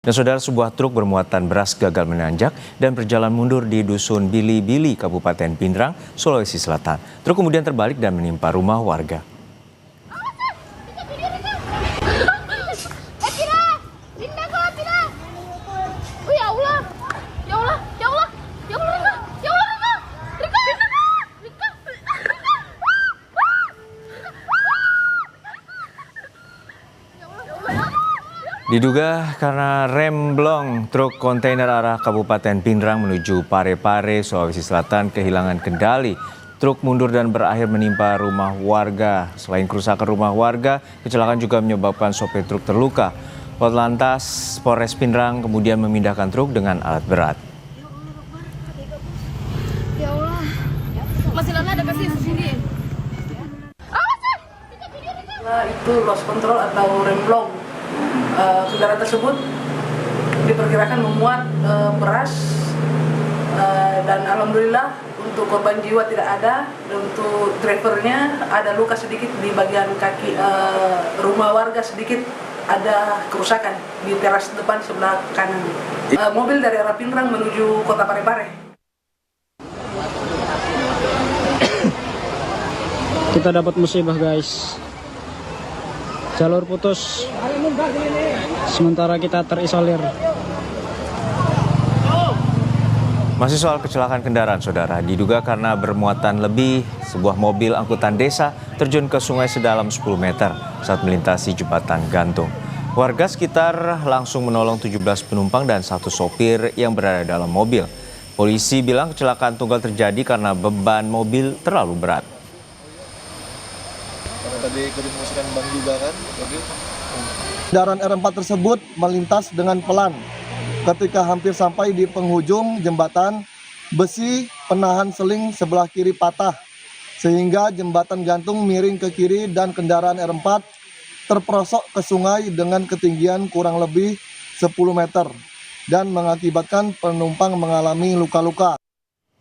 Dan saudara, sebuah truk bermuatan beras gagal menanjak dan berjalan mundur di Dusun Bili-Bili, Kabupaten Pindrang, Sulawesi Selatan. Truk kemudian terbalik dan menimpa rumah warga. Diduga karena rem blong, truk kontainer arah Kabupaten Pindrang menuju Parepare, Sulawesi Selatan kehilangan kendali. Truk mundur dan berakhir menimpa rumah warga. Selain kerusakan rumah warga, kecelakaan juga menyebabkan sopir truk terluka. Polantas Polres Pindrang kemudian memindahkan truk dengan alat berat. Ya Allah, masih lama ada kasih sini. Itu lost control atau rem blong. Kendaraan tersebut diperkirakan memuat beras dan alhamdulillah untuk korban jiwa tidak ada, dan untuk drivernya ada luka sedikit di bagian kaki. Rumah warga sedikit ada kerusakan di teras depan sebelah kanan. Mobil dari arah Pindrang menuju kota Parepare. Kita dapat musibah, guys. Jalur putus, sementara kita terisolir. Masih soal kecelakaan kendaraan, saudara. Diduga karena bermuatan lebih, sebuah mobil angkutan desa terjun ke sungai sedalam 10 meter saat melintasi jembatan gantung. Warga sekitar langsung menolong 17 penumpang dan satu sopir yang berada dalam mobil. Polisi bilang kecelakaan tunggal terjadi karena beban mobil terlalu berat. Tadi dipromosikan Bang juga kan? Kendaraan R4 tersebut melintas dengan pelan. Ketika hampir sampai di penghujung jembatan, besi penahan seling sebelah kiri patah, sehingga jembatan gantung miring ke kiri dan kendaraan R4 terperosok ke sungai dengan ketinggian kurang lebih 10 meter dan mengakibatkan penumpang mengalami luka-luka.